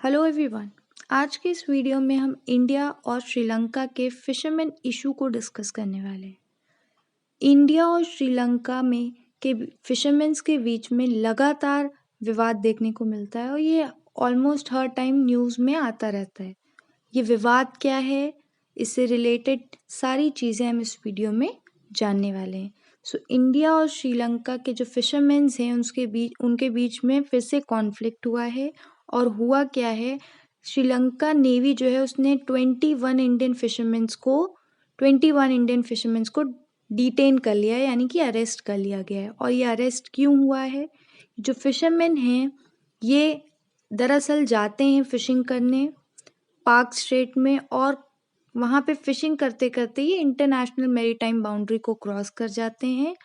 Hello everyone. आज के इस वीडियो में हम इंडिया और श्रीलंका के फिशरमैन इशू को डिस्कस करने वाले हैं। इंडिया और श्रीलंका में के फिशरमैन्स के बीच में लगातार विवाद देखने को मिलता है और ये ऑलमोस्ट हर टाइम न्यूज़ में आता रहता है। ये विवाद क्या है, इससे रिलेटेड सारी चीज़ें हम इस वीडियो में जानने वाले हैं। इंडिया और श्रीलंका के जो फिशरमैन्स हैं उनके बीच में फिर से कॉन्फ्लिक्ट हुआ है। और हुआ क्या है, श्रीलंका नेवी जो है उसने 21 इंडियन फिशरमैन्स को डिटेन कर लिया है, यानी कि अरेस्ट कर लिया गया है। और ये अरेस्ट क्यों हुआ है? जो फिशरमैन हैं ये दरअसल जाते हैं फिशिंग करने पार्क स्ट्रेट में, और वहाँ पे फिशिंग करते करते ये इंटरनेशनल मैरीटाइम बाउंड्री को क्रॉस कर जाते हैं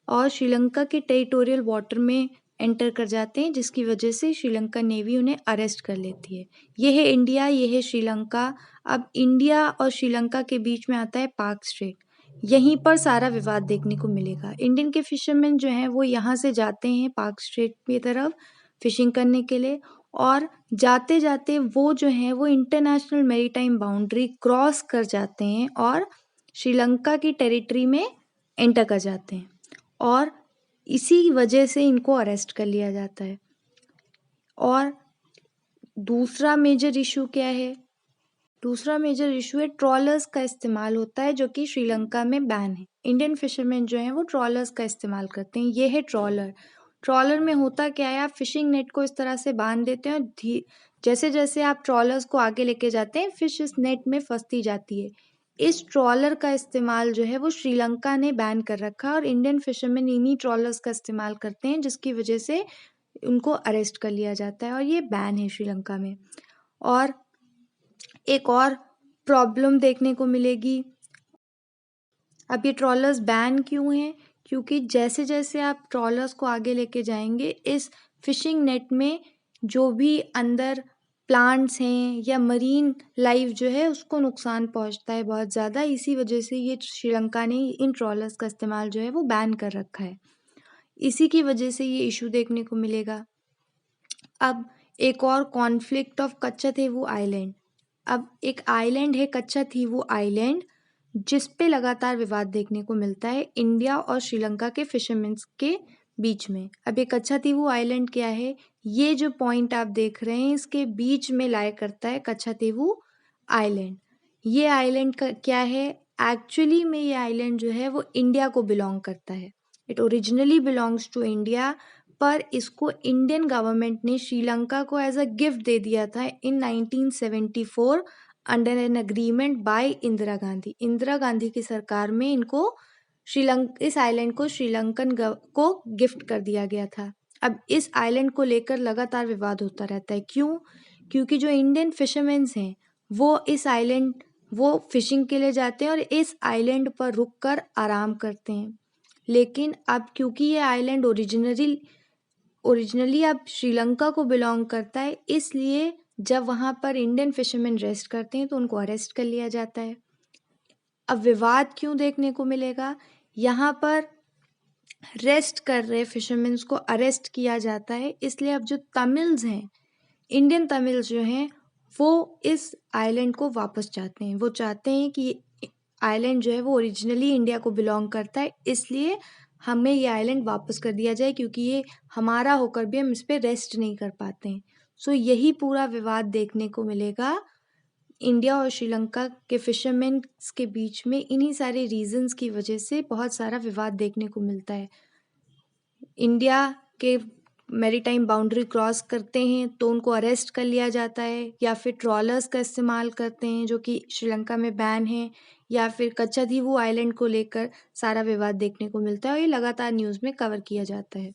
और श्रीलंका के टेरिटोरियल वाटर में एंटर कर जाते हैं, जिसकी वजह से श्रीलंका नेवी उन्हें अरेस्ट कर लेती है। ये है इंडिया, ये है श्रीलंका। अब इंडिया और श्रीलंका के बीच में आता है पार्क स्ट्रेट। यहीं पर सारा विवाद देखने को मिलेगा। इंडियन के फिशरमैन जो हैं वो यहाँ से जाते हैं पार्क स्ट्रेट की तरफ फिशिंग करने के लिए, और जाते जाते वो जो हैं वो इंटरनेशनल मैरीटाइम बाउंड्री क्रॉस कर जाते हैं और श्रीलंका की टेरिटरी में एंटर कर जाते हैं, और इसी वजह से इनको अरेस्ट कर लिया जाता है। और दूसरा मेजर इशू क्या है? दूसरा मेजर इशू है ट्रॉलर्स का इस्तेमाल होता है, जो कि श्रीलंका में बैन है। इंडियन फिशरमैन जो हैं वो ट्रॉलर्स का इस्तेमाल करते हैं। ये है ट्रॉलर। ट्रॉलर में होता क्या है, आप फिशिंग नेट को इस तरह से बांध देते हैं और जैसे जैसे आप ट्रॉलर्स को आगे लेके जाते हैं फिश इस नेट में फंसती जाती है। इस ट्रॉलर का इस्तेमाल जो है वो श्रीलंका ने बैन कर रखा है और इंडियन फिशरमैन इन्हीं ट्रॉलर्स का इस्तेमाल करते हैं, जिसकी वजह से उनको अरेस्ट कर लिया जाता है और ये बैन है श्रीलंका में। और एक और प्रॉब्लम देखने को मिलेगी। अब ये ट्रॉलर्स बैन क्यों हैं? क्योंकि जैसे जैसे आप ट्रॉलर्स को आगे लेके जाएंगे इस फिशिंग नेट में जो भी अंदर प्लांट्स हैं या मरीन लाइफ जो है उसको नुकसान पहुंचता है बहुत ज़्यादा। इसी वजह से ये श्रीलंका ने इन ट्रॉलर्स का इस्तेमाल जो है वो बैन कर रखा है। इसी की वजह से ये इशू देखने को मिलेगा। अब एक और कॉन्फ्लिक्ट ऑफ कच्चाथीवू आइलैंड। अब एक आइलैंड है कच्चाथीवू आइलैंड, जिस पे लगातार विवाद देखने को मिलता है इंडिया और श्रीलंका के फिशरमैन्स के बीच में। अब ये कच्चाथीवू आइलैंड क्या है? ये जो पॉइंट आप देख रहे हैं इसके बीच में लाया करता है कच्चाथीवू आइलैंड। ये आइलैंड का क्या है? एक्चुअली में ये आइलैंड जो है वो इंडिया को बिलोंग करता है। It originally belongs to India, पर इसको इंडियन गवर्नमेंट ने श्रीलंका को एज अ गिफ्ट दे दिया था in 1974 under an agreement by Indira Gandhi. Indira Gandhi की सरकार में इनको इस आइलैंड को श्रीलंकन को गिफ्ट कर दिया गया था। अब इस आइलैंड को लेकर लगातार विवाद होता रहता है। क्यों? क्योंकि जो इंडियन फिशरमैन्स हैं वो फिशिंग के लिए जाते हैं और इस आइलैंड पर रुककर आराम करते हैं। लेकिन अब क्योंकि ये आइलैंड ओरिजिनली अब श्रीलंका को बिलोंग करता है, इसलिए जब वहाँ पर इंडियन फिशरमैन रेस्ट करते हैं तो उनको अरेस्ट कर लिया जाता है। अब विवाद क्यों देखने को मिलेगा? यहाँ पर रेस्ट कर रहे फिशरमैन्स को अरेस्ट किया जाता है, इसलिए अब जो तमिल्स हैं, इंडियन तमिल्स जो हैं वो इस आइलैंड को वापस चाहते हैं। वो चाहते हैं कि आइलैंड जो है वो ओरिजिनली इंडिया को बिलोंग करता है, इसलिए हमें ये आइलैंड वापस कर दिया जाए, क्योंकि ये हमारा होकर भी हम इस पर रेस्ट नहीं कर पाते हैं। यही पूरा विवाद देखने को मिलेगा इंडिया और श्रीलंका के फिशरमैन्स के बीच में। इन्हीं सारे रीजंस की वजह से बहुत सारा विवाद देखने को मिलता है। इंडिया के मैरीटाइम बाउंड्री क्रॉस करते हैं तो उनको अरेस्ट कर लिया जाता है, या फिर ट्रॉलर्स का इस्तेमाल करते हैं जो कि श्रीलंका में बैन है, या फिर कच्चाथीवू आइलैंड को लेकर सारा विवाद देखने को मिलता है और ये लगातार न्यूज़ में कवर किया जाता है।